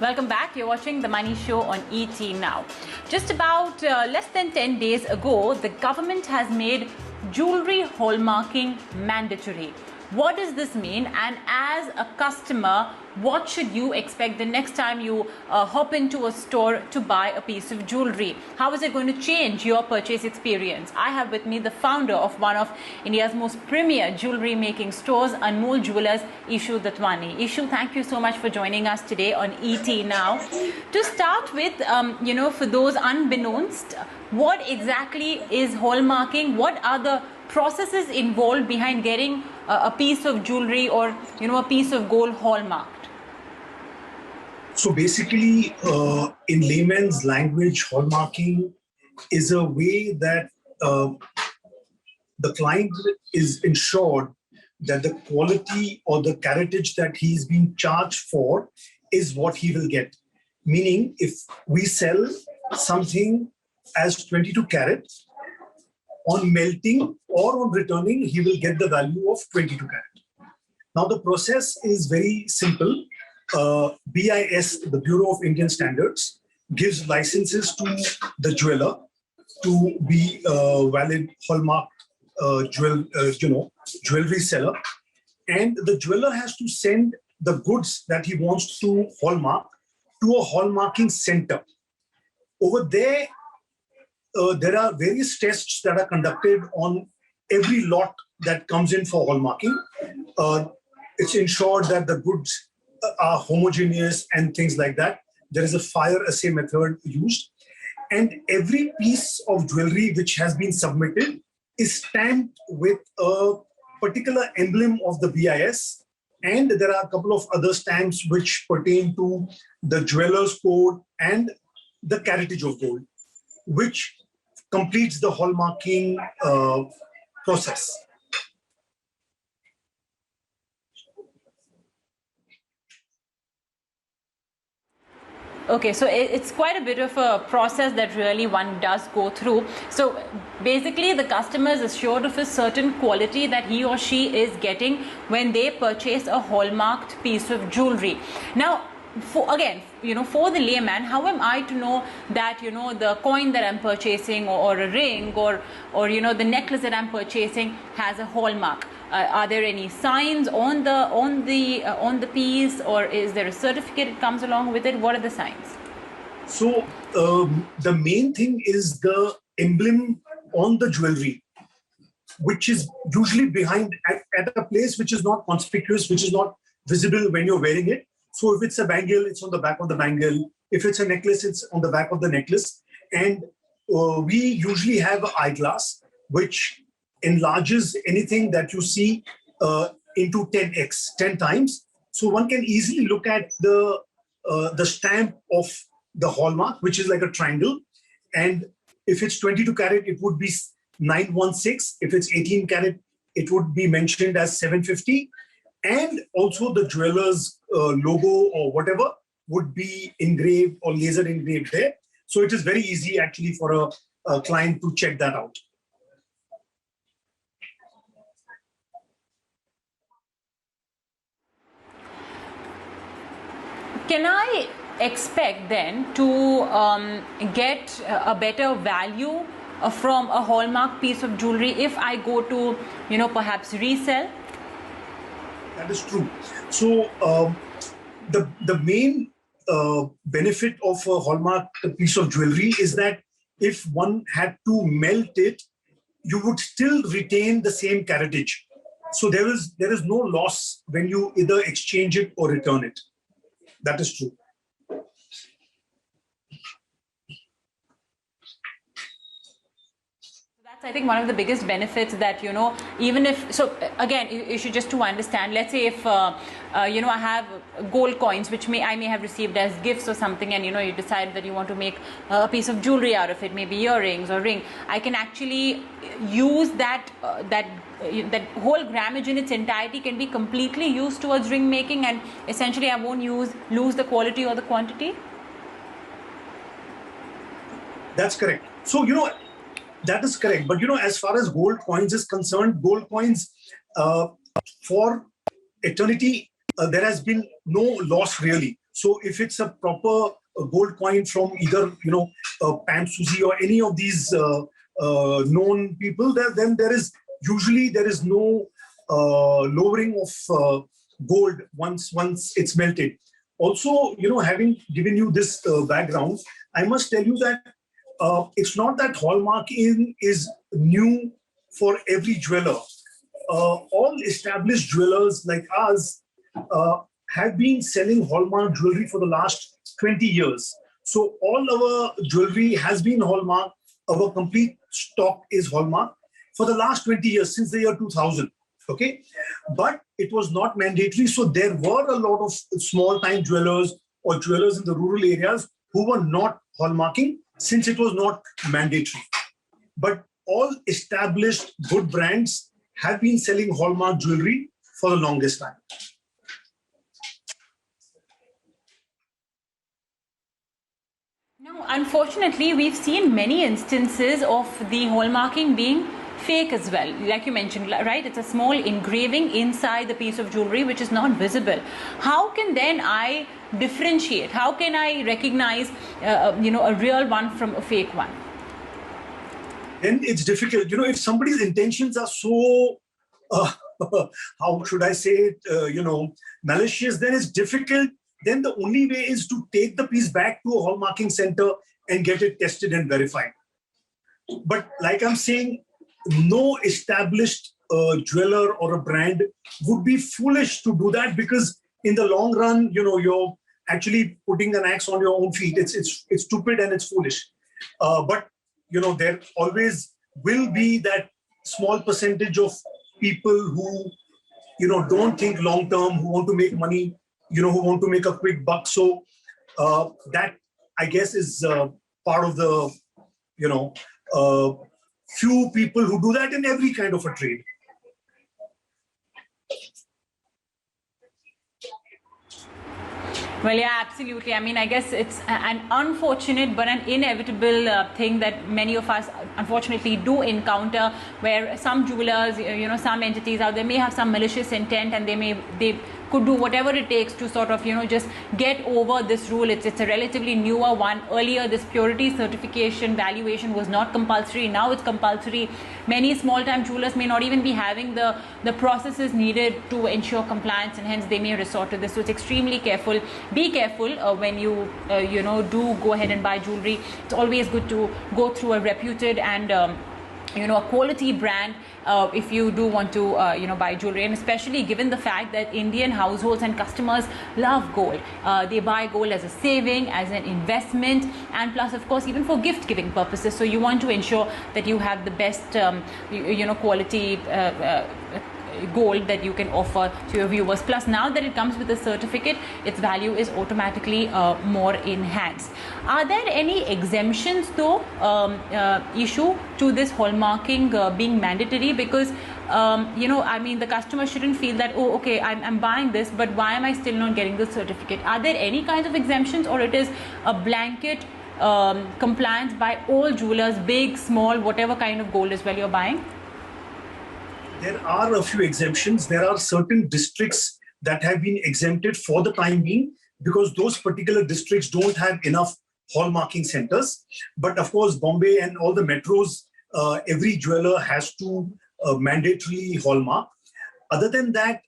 Welcome back. You're watching The Money Show on ET Now. Just about less than 10 days ago, the government has made jewelry hallmarking mandatory. What does this mean? And as a customer, what should you expect the next time you hop into a store to buy a piece of jewelry? How is it going to change your purchase experience? I have with me the founder of one of India's most premier jewelry making stores, Anmol Jewelers, Ishu Datwani. Ishu, thank you so much for joining us today on ET Now. To start with, for those unbeknownst, what exactly is hallmarking? What are the processes involved behind getting a piece of jewelry or a piece of gold hallmarked? So basically, in layman's language, hallmarking is a way that the client is ensured that the quality or the caratage that he's being charged for is what he will get. Meaning, if we sell something as 22 carat, on melting or on returning, he will get the value of 22 carat. Now, the process is very simple. BIS, the Bureau of Indian Standards, gives licenses to the jeweler to be valid hallmark jewelry seller, and the jeweler has to send the goods that he wants to hallmark to a hallmarking center. Over there, there are various tests that are conducted on every lot that comes in for hallmarking. It's ensured that the goods are homogeneous and things like that. There is a fire assay method used. And every piece of jewelry which has been submitted is stamped with a particular emblem of the BIS. And there are a couple of other stamps which pertain to the jeweler's code and the caratage of gold, which completes the hallmarking process. Okay, so it's quite a bit of a process that really one does go through. So basically, the customer is assured of a certain quality that he or she is getting when they purchase a hallmarked piece of jewelry. Now, for the layman, how am I to know that the coin that I'm purchasing or a ring or the necklace that I'm purchasing has a hallmark? Are there any signs on the piece, or is there a certificate that comes along with it? What are the signs? So the main thing is the emblem on the jewelry, which is usually behind at a place which is not conspicuous, which is not visible when you're wearing it. So if it's a bangle, it's on the back of the bangle. If it's a necklace, it's on the back of the necklace. And we usually have an eyeglass, which enlarges anything that you see into 10x, 10 times. So one can easily look at the stamp of the hallmark, which is like a triangle. And if it's 22 carat, it would be 916. If it's 18 carat, it would be mentioned as 750. And also the jeweler's logo or whatever would be engraved or laser engraved there. So it is very easy actually for a client to check that out. Can I expect then to get a better value from a hallmark piece of jewelry if I go to, perhaps resell? That is true. So the main benefit of a hallmark piece of jewelry is that if one had to melt it, you would still retain the same caratage. So there is no loss when you either exchange it or return it. That is true. I think one of the biggest benefits that, even if, so again, you should just to understand, let's say if, I have gold coins, which I may have received as gifts or something, and, you decide that you want to make a piece of jewelry out of it, maybe earrings or ring, I can actually use that whole grammage in its entirety can be completely used towards ring making, and essentially I won't lose the quality or the quantity. That's correct. So, that is correct. But, as far as gold coins is concerned, gold coins for eternity, there has been no loss really. So if it's a proper gold coin from either, Pam Suzy or any of these known people, then there is no lowering of gold once it's melted. Also, having given you this background, I must tell you that it's not that hallmarking is new for every jeweler. All established jewelers like us have been selling hallmark jewelry for the last 20 years. So all our jewelry has been hallmark. Our complete stock is hallmark for the last 20 years, since the year 2000. Okay, but it was not mandatory. So there were a lot of small time jewelers or jewelers in the rural areas who were not hallmarking, since it was not mandatory. But all established good brands have been selling hallmark jewelry for the longest time. Now, unfortunately, we've seen many instances of the hallmarking being fake as well. Like you mentioned, right? It's a small engraving inside the piece of jewelry which is not visible. How can then I differentiate? How can I recognize, a real one from a fake one? Then it's difficult. If somebody's intentions are so, how should I say it, malicious, then it's difficult. Then the only way is to take the piece back to a hallmarking center and get it tested and verified. But like I'm saying, no established jeweler or a brand would be foolish to do that, because in the long run, you're actually putting an axe on your own feet. It's stupid and it's foolish. But there always will be that small percentage of people who don't think long term, who want to make money, who want to make a quick buck. So that, I guess, is part of the few people who do that in every kind of a trade. Well, yeah, absolutely. I mean, I guess it's an unfortunate but an inevitable thing that many of us unfortunately do encounter, where some jewelers, some entities out there may have some malicious intent, and they could do whatever it takes to sort of, just get over this rule. It's a relatively newer one. Earlier, this purity certification valuation was not compulsory. Now it's compulsory. Many small-time jewelers may not even be having the processes needed to ensure compliance, and hence they may resort to this. So it's extremely careful. Be careful when you, do go ahead and buy jewelry. It's always good to go through a reputed and a quality brand if you do want to buy jewelry, and especially given the fact that Indian households and customers love gold. They buy gold as a saving, as an investment, and plus, of course, even for gift giving purposes. So you want to ensure that you have the best quality gold that you can offer to your viewers. Plus, now that it comes with a certificate, its value is automatically more enhanced. Are there any exemptions though, issue to this hallmarking being mandatory? Because the customer shouldn't feel that, oh, okay, I'm buying this, but why am I still not getting the certificate? Are there any kinds of exemptions, or it is a blanket compliance by all jewelers, big, small, whatever kind of gold as well you're buying? There are a few exemptions. There are certain districts that have been exempted for the time being, because those particular districts don't have enough hallmarking centers. But of course, Bombay and all the metros, every jeweler has to mandatorily hallmark. Other than that,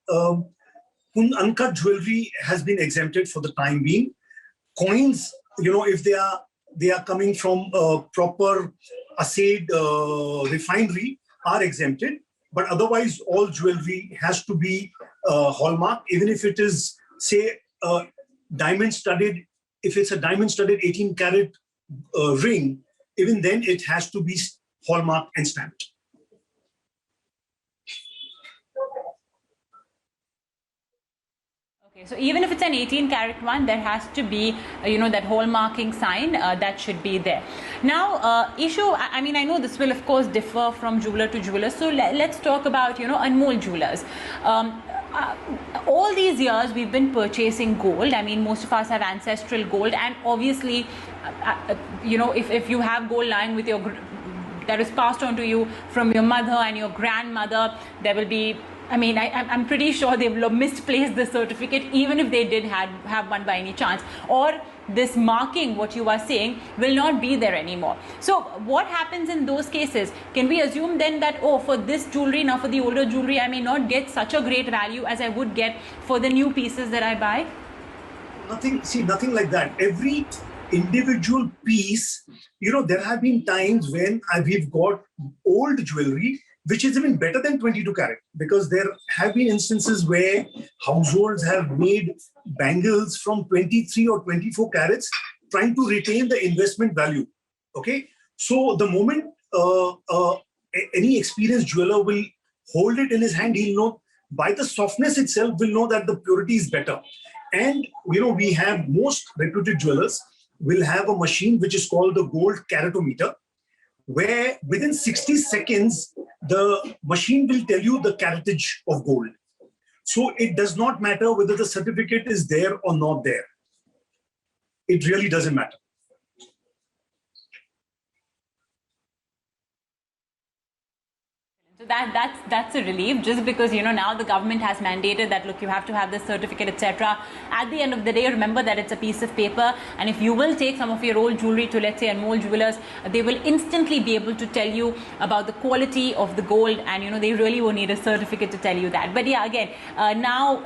uncut jewelry has been exempted for the time being. Coins, if they are coming from a proper assayed refinery, are exempted. But otherwise, all jewelry has to be hallmark, even if it is, say, diamond studded. If it's a diamond studded 18 karat ring, even then it has to be hallmarked and stamped. Okay, so even if it's an 18 karat one, there has to be, that hallmarking sign that should be there. Now, Ishu, I know this will of course differ from jeweler to jeweler. So let's talk about, Anmol jewelers. All these years we've been purchasing gold. I mean, most of us have ancestral gold, and obviously, if you have gold lying with that is passed on to you from your mother and your grandmother, there will be I mean, I'm pretty sure they've misplaced the certificate, even if they did have one by any chance. Or this marking, what you are saying, will not be there anymore. So what happens in those cases? Can we assume then that, oh, for this jewelry, now for the older jewelry, I may not get such a great value as I would get for the new pieces that I buy? Nothing like that. Every individual piece, there have been times when we've got old jewelry which is even better than 22 carat, because there have been instances where households have made bangles from 23 or 24 carats trying to retain the investment value. Okay, so the moment any experienced jeweler will hold it in his hand, he'll know by the softness itself, will know that the purity is better. And we have, most reputed jewelers will have a machine which is called the gold caratometer, where within 60 seconds, the machine will tell you the caratage of gold. So it does not matter whether the certificate is there or not there. It really doesn't matter. So that's a relief, just because now the government has mandated that, look, you have to have this certificate, etc. At the end of the day, remember that it's a piece of paper, and if you will take some of your old jewelry to, let's say, Anmol Jewelers, they will instantly be able to tell you about the quality of the gold, and they really won't need a certificate to tell you that. But yeah, again, now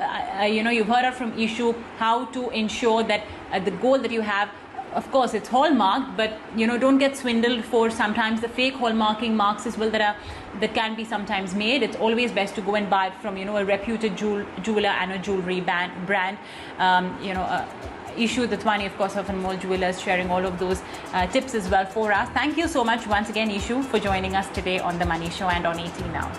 you've heard from Ishu how to ensure that the gold that you have, of course, it's hallmarked, but don't get swindled for sometimes the fake hallmarking marks as well that can be sometimes made. It's always best to go and buy it from a reputed jeweler and a jewelry brand. Ishu Datwani, of course, of Anmol Jewelers, sharing all of those tips as well for us. Thank you so much once again, Ishu, for joining us today on The Money Show and on ET Now.